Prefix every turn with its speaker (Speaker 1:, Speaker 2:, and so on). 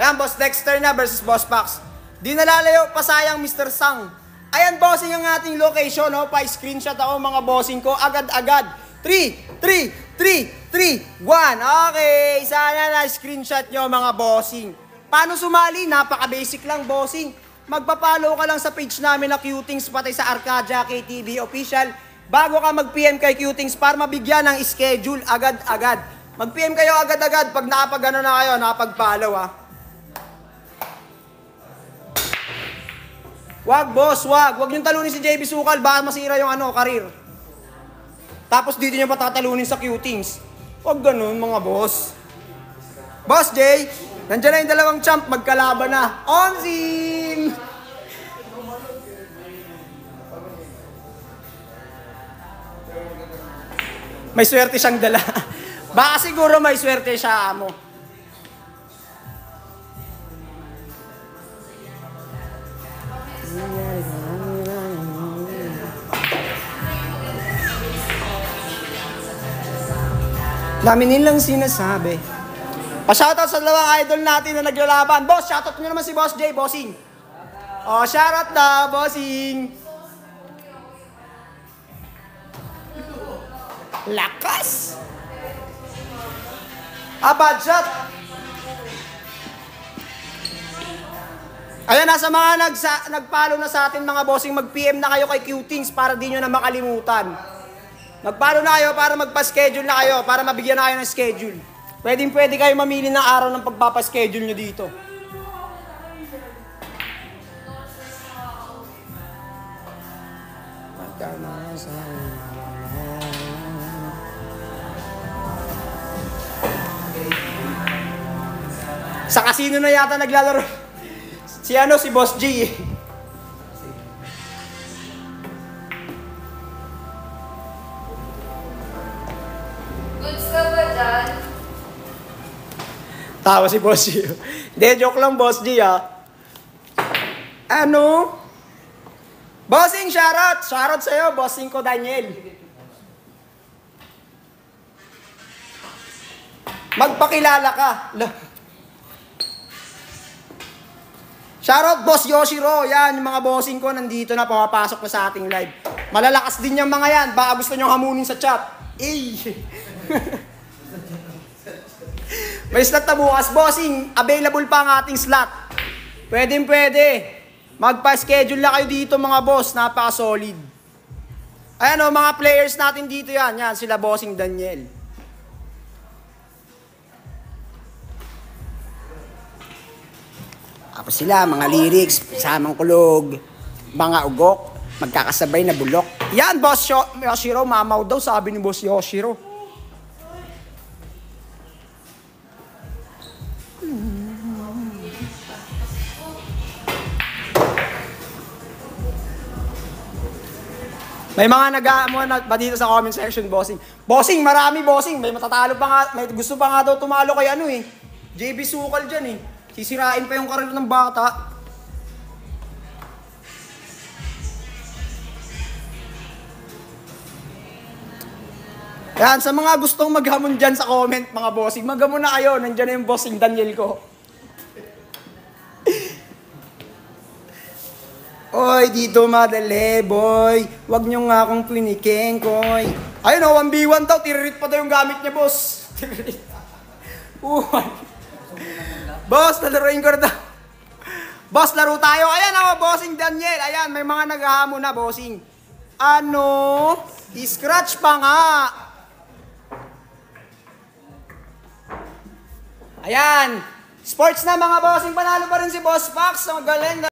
Speaker 1: Ayan, Boss Dexter na versus Boss Pax. Di nalalayo pa sayang Mr. Sang. Ayan, bossing ang ating location, no? Pa-screenshot ako mga bossing ko. Agad-agad. 3, 3, 3, 3, 1. Okay, sana na-screenshot nyo mga bossing. Paano sumali? Napaka-basic lang, bossing. Magpa-follow ka lang sa page namin na Qtings, pati sa Arcadia KTV Official. Bago ka mag-PM kay Qtings para mabigyan ng schedule agad-agad. Mag-PM kayo agad-agad pag nakapag-ano na kayo, nakapag-follow ha. Wag, boss, wag. Wag yung talunin si JB Sukal, baka masira yung career. Tapos dito niya patatalunin sa Qtings. Wag ganun, mga boss. Boss Jay, nandiyan na yung dalawang champ, magkalaban na. Onzim! May swerte siyang dala. Baka siguro may swerte siya, amo. Dami nilang sinasabi. Pa-shoutout sa dalawang idol natin na naglalaban. Boss, shoutout nyo naman si Boss J, bossing. Oh, shoutout na, bossing. Lakas! Bad shot. Ayan, nasa mga nag-follow na sa atin mga bossing, mag-PM na kayo kay Qtings para di nyo na makalimutan. Mag-follow na kayo para magpa-schedule na kayo, para mabigyan na kayo ng schedule. Pwede kayo mamili ng araw ng pagpapa-schedule nyo dito. Sa casino na yata naglalaro. Si Boss G.
Speaker 2: Goods ka ba dyan?
Speaker 1: Tawa si Boss G. Hindi, joke lang, Boss G, ha. Bossing, shoutout! Shoutout sa'yo, bossing ko, Daniel. Magpakilala ka. Shoutout, Boss Yoshiro. Yan, yung mga bossing ko nandito na, pumapasok na sa ating live. Malalakas din yung mga yan. Baka gusto nyo hamunin sa chat. May slot na bukas, bossing. Available pa ang ating slot. Pwede. Magpa-schedule na kayo dito, mga boss. Napaka-solid. Ayan o, mga players natin dito yan. Yan, sila bossing Daniel. Tapos sila, mga lyrics, samang kulog, mga ugok, magkakasabay na bulok. Yan, Boss Yoshiro, mamaw daw, sabi ni Boss Yoshiro. May mga nag-aamuan ba dito sa comment section, bossing? Bossing, marami, bossing. May matatalo pa nga, may gusto pa nga daw tumalo kay JB Sukal dyan Sisirain pa yung karir ng bata. Yan, sa mga gustong maghamon dyan sa comment, mga bossing, maghamon na kayo. Nandiyan na yung bossing Daniel ko. Oy, dito madali, boy. Huwag nyo nga akong piniking, koy. Ayun 1v1 daw. Tiririt pa daw yung gamit niya, boss. Tiririt. Boss, laruin ko na daw. Boss, laro tayo. Ayan bossing Daniel. Ayan, may mga naghahamon na, bossing. Scratch pa nga. Ayan. Sports na, mga bossing. Panalo pa rin si Boss Pax. Ang galing.